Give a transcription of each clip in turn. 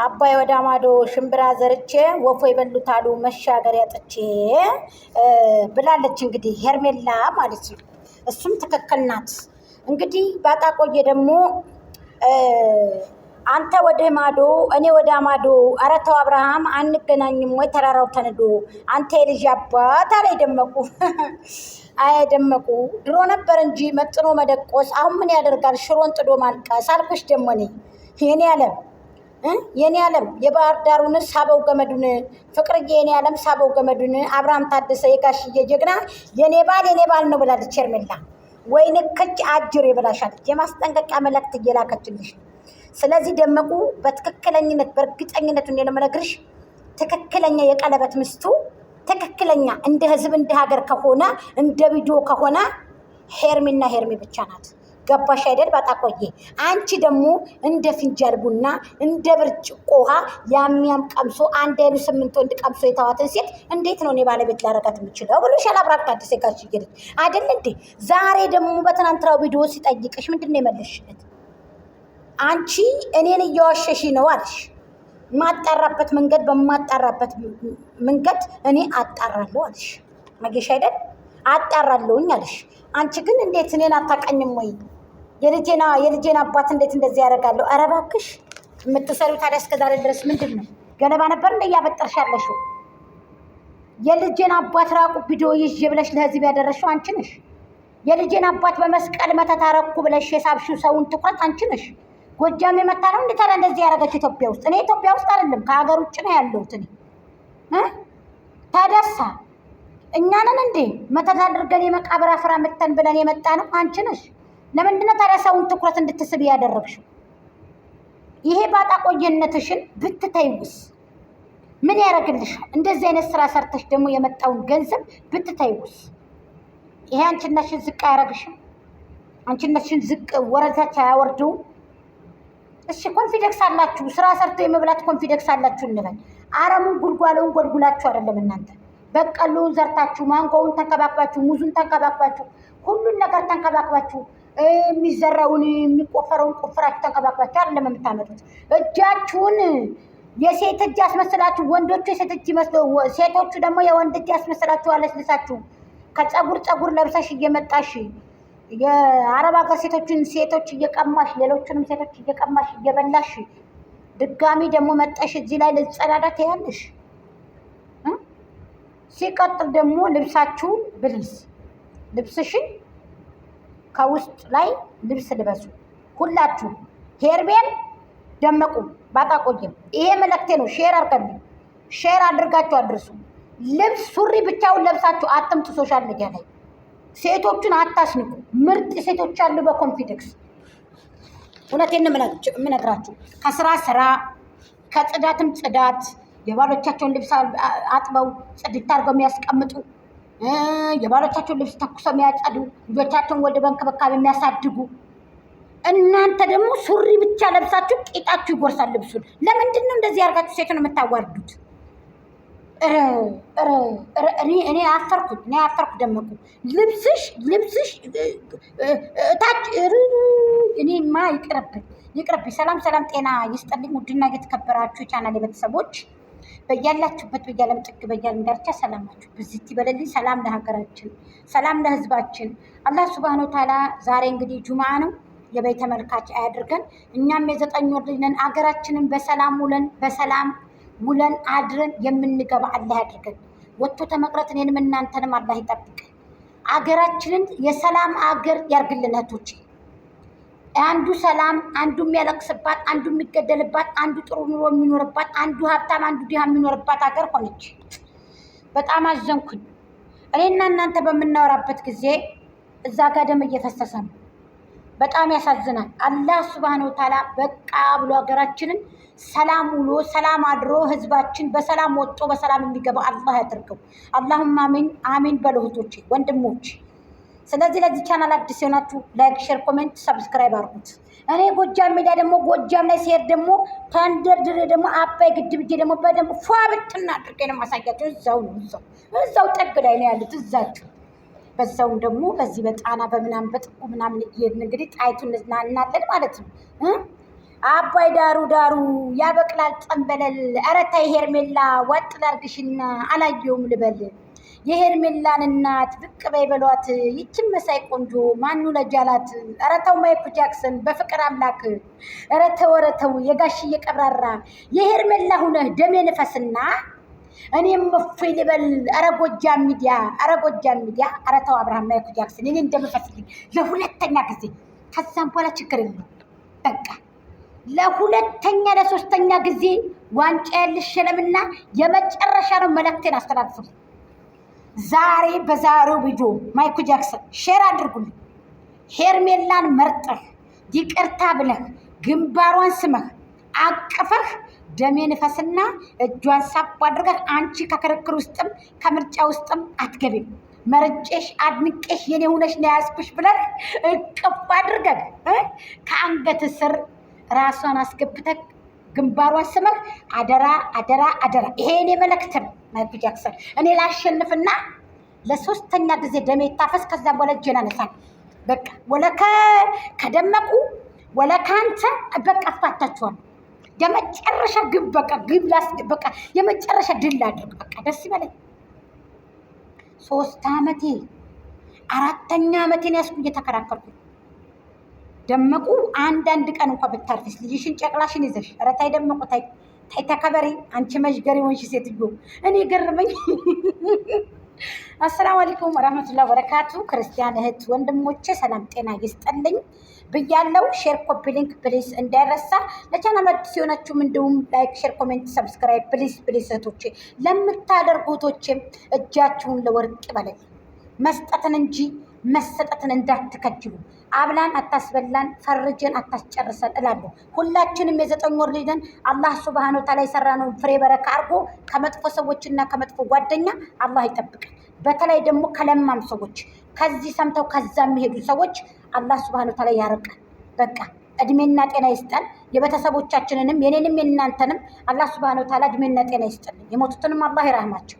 አባይ ወደ ማዶ ሽምብራ ዘርቼ ወፎ ይበሉታሉ መሻገር ያጥቼ ብላለች። እንግዲህ ሄርሜላ ማለት ነው። እሱም ትክክል ናት። እንግዲህ ባጣቆየ ደግሞ አንተ ወደ ማዶ እኔ ወደ ማዶ፣ ኧረ ተው አብርሃም አንገናኝም ወይ ተራራው ተንዶ፣ አንተ የልጅ አባት አለ ደመቁ። አይ ደመቁ ድሮ ነበር እንጂ መጥኖ መደቆስ፣ አሁን ምን ያደርጋል ሽሮን ጥዶ ማልቀስ አልኩሽ። ደግሞ እኔ የኔ ዓለም የባህር ዳሩን ሳበው ገመዱን፣ ፍቅርዬ የኔ ዓለም ሳበው ገመዱን፣ አብርሃም ታደሰ የጋሽዬ ጀግና የኔ ባል ነው ብላለች ሄርሜላ። ወይን ከች አጅር ብላሻለች። የማስጠንቀቂያ መልእክት እየላከችልሽ ነው። ስለዚህ ደመቁ በትክክለኝነት በእርግጠኝነት ነው የምነግርሽ፣ ትክክለኛ የቀለበት ምስቱ ትክክለኛ እንደ ህዝብ እንደ ሀገር ከሆነ እንደ ቪዲዮ ከሆነ ሄርሚ ብቻ ናት። ገባሽ አይደል? ባጣቆዬ አንቺ ደግሞ እንደ ፍንጃል ቡና እንደ ብርጭቆ ውሃ ያሚያም ቀምሶ አንድ አይኑ 8 ወንድ ቀምሶ የተዋትን ሴት እንዴት ነው እኔ ባለቤት ላረጋት የምችለው ብሎሻል አብራክ ታድሴ ጋር ይገድ አይደል እንዴ? ዛሬ ደግሞ በትናንትናው ቪዲዮ ሲጠይቅሽ ምንድነው የመለስሽለት? አንቺ እኔን እየዋሸሽ ነው አለሽ። ማጣራበት መንገድ በማጣራበት መንገድ እኔ አጣራለሁ አለሽ። ማገሽ አይደል? አጣራለሁኝ አለሽ። አንቺ ግን እንዴት እኔን አታቀኝም ወይ? የልጄና አባት እንዴት እንደዚህ ያደርጋለሁ? ኧረ እባክሽ የምትሰሪው ታዲያ እስከዛሬ ድረስ ምንድን ነው? ገለባ ነበር እንደ እያበጠርሽ ያለሽው። የልጄን አባት ራቁ ቪዲዮ ይዤ ብለሽ ለህዝብ ያደረሽው አንቺ ነሽ። የልጄን አባት በመስቀል መተታረኩ ብለሽ የሳብሽው ሰውን ትኩረት አንቺ ነሽ። ጎጃም የመጣ ነው እንዴ ታዲያ እንደዚህ ያደረገች ኢትዮጵያ ውስጥ? እኔ ኢትዮጵያ ውስጥ አይደለም ከሀገር ውጭ ነው ያለሁት እኔ። ታዲያሳ እኛንን እንዴ መተት አድርገን የመቃብር አፍራ መተን ብለን የመጣ ነው አንቺ ነሽ። ለምንድነው ታዲያ ሰውን ትኩረት እንድትስብ ያደረግሽው? ይሄ ባጣቆየነትሽን ብትተይውስ ምን ያደርግልሻል? እንደዚህ አይነት ስራ ሰርተሽ ደግሞ የመጣውን ገንዘብ ብትተይውስ ይሄ አንቺነትሽን ዝቅ አያደርግሽም? አንቺነትሽን ዝቅ ወረታች አያወርደውም? እሺ ኮንፊደንስ አላችሁ፣ ስራ ሰርቶ የመብላት ኮንፊደንስ አላችሁ እንበል። አረሙን ጉልጓለውን ጎድጉላችሁ አይደለም እናንተ በቀሉን ዘርታችሁ ማንጎውን ተንከባክባችሁ ሙዙን ተንከባክባችሁ ሁሉን ነገር ተንከባክባችሁ የሚዘራውን የሚቆፈረውን ቆፍራችሁ ተንከባክባችሁ አይደለም የምታመጡት። እጃችሁን የሴት እጅ ያስመስላችሁ፣ ወንዶቹ የሴት እጅ ይመስሉ፣ ሴቶቹ ደግሞ የወንድ እጅ ያስመስላችሁ አለስልሳችሁ ከፀጉር ለብሰሽ እየመጣሽ የአረብ ሀገር ሴቶች እየቀማሽ ሌሎቹንም ሴቶች እየቀማሽ እየበላሽ ድጋሚ ደግሞ መጠሽ እዚህ ላይ ልጸዳዳት ያለሽ። ሲቀጥል ደግሞ ልብሳችሁን ልብስሽን ከውስጥ ላይ ልብስ ልበሱ ሁላችሁ። ሄርሜላ ደመቁ ባጣቆየም ይሄ መልእክቴ ነው። ሼር አድርጋችሁ አድርሱ። ልብስ ሱሪ ብቻውን ለብሳችሁ አትምጡ ሶሻል ሚዲያ ላይ። ሴቶቹን አታስንቁ። ምርጥ ሴቶች አሉ በኮንፊደንስ። እውነቴን የምነግራችሁ ከስራ ስራ ከጽዳትም ጽዳት የባሎቻቸውን ልብስ አጥበው ጽድት አድርገው የሚያስቀምጡ፣ የባሎቻቸውን ልብስ ተኩሰው የሚያጸዱ፣ ልጆቻቸውን ወደ በእንክብካቤ የሚያሳድጉ። እናንተ ደግሞ ሱሪ ብቻ ለብሳችሁ ቂጣችሁ ይጎርሳል ልብሱን። ለምንድን ነው እንደዚህ ያርጋችሁ ሴቱን የምታዋርዱት? እኔ አፈርኩ ደመቁ። ልብስሽ ታች እኔማ ይቅርብኝ። ሰላም ጤና ይስጥልኝ። ውድና የተከበራችሁ የቻናሌ ቤተሰቦች በያላችሁበት በያለም ጥግ በያለም ዳርቻ ሰላማችሁ ብዝት ይበልልኝ። ሰላም ለሀገራችን፣ ሰላም ለሕዝባችን። አላህ ሱብሃነሁ ወተዓላ ዛሬ እንግዲህ ጁምዓ ነው፣ የበይ ተመልካች አያድርገን። እኛም የ9 ወር ልጅ ነን። አገራችንን በሰላም ውለን አድረን የምንገባ አላህ ያድርገን። ወጥቶ ተመቅረት እኔንም እናንተንም አላህ ይጠብቅ። አገራችንን የሰላም አገር ያርግልን እህቶቼ። አንዱ ሰላም፣ አንዱ የሚያለቅስባት፣ አንዱ የሚገደልባት፣ አንዱ ጥሩ ኑሮ የሚኖርባት፣ አንዱ ሀብታም አንዱ ድሃ የሚኖርባት ሀገር ሆነች። በጣም አዘንኩኝ። እኔና እናንተ በምናወራበት ጊዜ እዛ ጋር ደም እየፈሰሰ ነው። በጣም ያሳዝናል። አላህ ሱብሃነሁ ወተዓላ በቃ ብሎ ሀገራችንን ሰላም ውሎ ሰላም አድሮ ህዝባችን በሰላም ወጥቶ በሰላም የሚገባ አላህ ያድርገው። አላሁም አሚን በሉ እህቶቼ ወንድሞች። ስለዚህ ለዚህ ቻናል አዲስ የሆናችሁ ላይክ፣ ሼር፣ ኮሜንት፣ ሰብስክራይብ አድርጉት። እኔ ጎጃም ሜዳ ደግሞ ጎጃም ላይ ሲሄድ ደግሞ ተንደርድሬ ደግሞ አባይ ግድብ እጄ ደግሞ በደንብ ፏ ብትና አድርጌ ነው የማሳያቸው። እዛው ጠግ ላይ ነው ያሉት እዛችሁ። በዛውም ደግሞ በዚህ በጣና በምናምን በጥቁ ምናምን እየሄድን እንግዲህ ጣይቱን እናለን ማለት ነው። አባይ ዳሩ ዳሩ ያበቅላል ጠንበለል። ኧረ ተይ ሄርሜላ ወጥ ላርግሽና አላየውም ልበል። የሄርሜላን እናት ብቅ በይ በሏት። ይችን መሳይ ቆንጆ ማኑ ለጃላት። ኧረ ተው ማይክል ጃክሰን በፍቅር አምላክ። ኧረ ተው የጋሽዬ ቀብራራ የሄርሜላ ሁነህ ደሜ ንፈስና እኔም እፎይ ልበል። ኧረ ጎጃም ሚዲያ ኧረ ተው አብርሃም ማይክል ጃክሰን እኔ እንደምፈስልኝ ለሁለተኛ ጊዜ። ከዛም በኋላ ችግር የለም በቃ ለሁለተኛ ለሶስተኛ ጊዜ ዋንጫ ያልሸለምና የመጨረሻ ነው። መልእክቴን አስተላልፉልኝ። ዛሬ በዛሬው ቪዲዮ ማይክል ጃክሰን ሼር አድርጉልኝ። ሄርሜላን መርጠህ ይቅርታ ብለህ ግንባሯን ስመህ አቅፈህ ደሜ ንፈስና እጇን ሳብ አድርገህ አንቺ ከክርክር ውስጥም ከምርጫ ውስጥም አትገቢም። መርጬሽ አድንቄሽ የኔ ሆነሽ ነው ያዝኩሽ ብለህ እቅፍ አድርገህ ከአንገት ስር ራሷን አስገብተህ ግንባሯን ስመህ አደራ። ይሄ እኔ መልእክት ነው። ማይክል ጃክሰን እኔ ላሸንፍና ለሶስተኛ ጊዜ ደሜ ይታፈስ። ከዛም በኋላ እጄን አነሳለሁ። በቃ ወለከ ከደመቁ ወለከ አንተ በቃ አፋታችኋለሁ። የመጨረሻ ግብ በቃ የመጨረሻ ድል አድርግ። በቃ ደስ ይበለኝ። 3 ዓመቴ 4ኛ ዓመቴን ያስኩ እየተከራከርኩ ደመቁ አንዳንድ ቀን እንኳን ብታርፊስ ልጅሽን ጨቅላሽን ይዘሽ ኧረ ታይ ደመቁ ታይ ተከበሪ። አንቺ መሽገሪ ወንሽ ሴትዮ እኔ ገርመኝ። አሰላሙ አለይኩም ወራህመቱላሂ ወበረካቱ። ክርስቲያን እህት ወንድሞቼ ሰላም ጤና ይስጥልኝ ብያለው። ሼር ኮፒ ሊንክ ፕሊስ እንዳይረሳ። ለቻናሉ አዲስ የሆናችሁም እንዲሁም ላይክ ሼር ኮሜንት ሰብስክራይብ ፕሊስ እህቶቼ ለምታደርጉቶቼም እጃችሁን ለወርቅ ይበለኝ። መስጠትን እንጂ መሰጠትን እንዳትከጅሉ። አብላን አታስበላን ፈርጀን አታስጨርሰን እላለሁ። ሁላችንም የ9 ወር ልጅ ነን። አላህ ሱብሃነሁ ወተዓላ የሰራነውን ፍሬ በረካ አድርጎ ከመጥፎ ሰዎችና ከመጥፎ ጓደኛ አላህ ይጠብቀን። በተለይ ደግሞ ከለማም ሰዎች ከዚህ ሰምተው ከዛ የሚሄዱ ሰዎች አላህ ሱብሃነሁ ወተዓላ ያርቀን። በቃ እድሜና ጤና ይስጠን። የቤተሰቦቻችንንም የኔንም የእናንተንም አላህ ሱብሃነሁ ወተዓላ እድሜና ጤና ይስጠን። የሞቱትንም አላህ ይራህማቸው።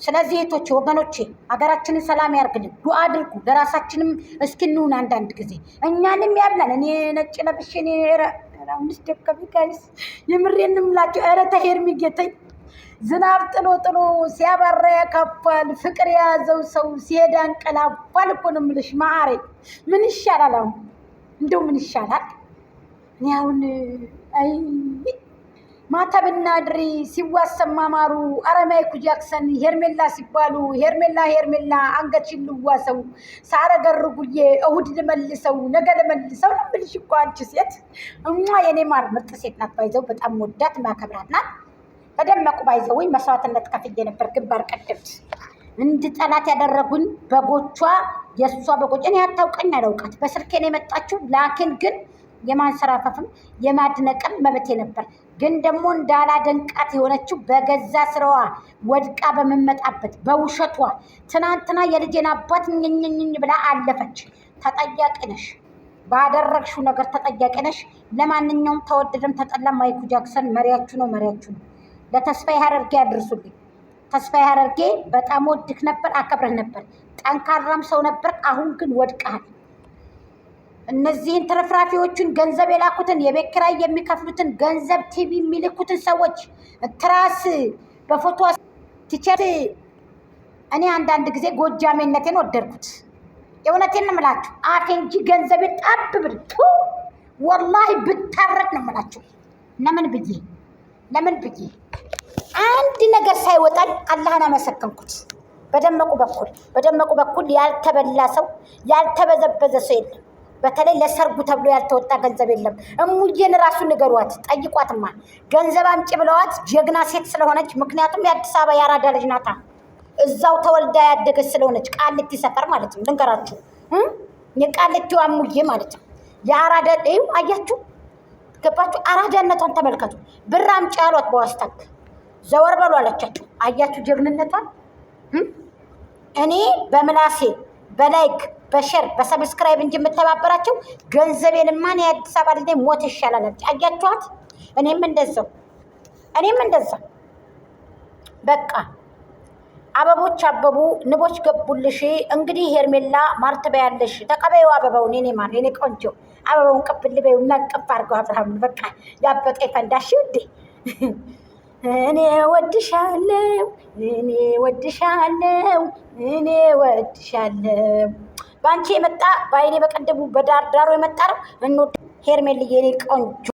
ስለዚህ እህቶቼ ወገኖቼ ሀገራችንን ሰላም ያርግልን። ዱአ አድርጉ። ለራሳችንም እስኪንውን አንዳንድ ጊዜ እኛንም ያብላን። እኔ ነጭ ለብሼ እኔ ራውንስ ደከቢ ጋይስ የምሬን ምላቸው። ኧረ ተሄር ሚጌተኝ ዝናብ ጥሎ ሲያባራ ያካፋል። ፍቅር የያዘው ሰው ሲሄድ አንቀላፋል እኮ ነው የምልሽ ማሬ። ምን ይሻላል አሁን? እንደው ምን ይሻላል? እኔ አሁን አይ ማታ ብናድሪ ሲዋሰብ ማማሩ። ኧረ ማይክል ጃክሰን ሄርሜላ ሲባሉ ሄርሜላ አንገትሽን ልዋሰው ሳረገርጉዬ እሁድ ልመልሰው ነገ ልመልሰው ነው የምልሽ እኮ አንቺ ሴት የኔ ማር ምርጥ ሴት ናት። ባይዘው በጣም ወዳት ማከብራት ናት። ተደመቁ ባይዘው መስዋዕትነት ከፍዬ ነበር ግንባር ቀደምት እንድጠላት ያደረጉኝ በጎቿ የእሷ በጎች። እኔ አታውቀኝ አላውቃት በስልኬ ነው የመጣችው። ላኪን ግን የማንሰራፈፍም የማድነቅም መብቴ ነበር። ግን ደግሞ እንዳላደንቃት የሆነችው በገዛ ስራዋ ወድቃ በመመጣበት በውሸቷ ትናንትና የልጄን አባት ኝኝኝኝ ብላ አለፈች። ተጠያቂ ነሽ፣ ባደረግሽው ነገር ተጠያቂ ነሽ። ለማንኛውም ተወደደም ተጠላ ማይክል ጃክሰን መሪያችሁ ነው። ለተስፋዬ ሀረርጌ ያድርሱልኝ። ተስፋዬ ሀረርጌ በጣም ወድክ ነበር፣ አከብረህ ነበር፣ ጠንካራም ሰው ነበር። አሁን ግን ወድቀሃል። እነዚህን ተረፍራፊዎቹን ገንዘብ የላኩትን የቤት ኪራይ የሚከፍሉትን ገንዘብ ቲቪ የሚልኩትን ሰዎች ትራስ በፎቶ ቲቸር እኔ አንዳንድ ጊዜ ጎጃሜነቴን ወደድኩት። የእውነቴን ነው የምላችሁ። አፌ እንጂ ገንዘቤ ጣብ ብልቱ ወላሂ ብታረቅ ነው የምላችሁ። ለምን ብዬ አንድ ነገር ሳይወጣኝ አላህን አመሰከንኩት። በደመቁ በኩል ያልተበላ ሰው ያልተበዘበዘ ሰው የለም። በተለይ ለሰርጉ ተብሎ ያልተወጣ ገንዘብ የለም። እሙዬን ራሱ ንገሯት፣ ጠይቋትማ ገንዘብ አምጪ ብለዋት ጀግና ሴት ስለሆነች። ምክንያቱም የአዲስ አበባ የአራዳ ልጅ ናታ። እዛው ተወልዳ ያደገች ስለሆነች ቃሊቲ ሰፈር ማለት ነው። ልንገራችሁ የቃሊቲው እሙዬ ማለት ነው። የአራዳ አያችሁ፣ ገባችሁ? አራዳነቷን ተመልከቱ። ብር አምጪ ያሏት በዋስታክ ዘወር በሉ አለቻቸው። አያችሁ ጀግንነቷን። እኔ በምላሴ በላይክ በሸር በሰብስክራይብ እንጂ የምተባበራቸው ገንዘቤንማ እኔ የአዲስ አበባ ልጅ ነኝ፣ ሞት ይሻላል። አያችኋት? እኔም እንደዛ በቃ አበቦች አበቡ ንቦች ገቡልሽ። እንግዲህ ሄርሜላ ማር ትበያለሽ፣ ተቀበይው አበባውን። የኔ ማር የኔ ቆንጆ አበባውን ቅብል በይው እና ቅፍ አድርገው አብርሃምን በቃ ያበጠ ፈንዳሽ እንዴ እኔ ወድሻለሁ እኔ ወድሻለሁ እኔ ወድሻለሁ ባንቺ የመጣ ባይኔ በቀደሙ በዳር ዳሩ የመጣ ነው። እንወድ ሄርሜልዬ የኔ ቆንጆ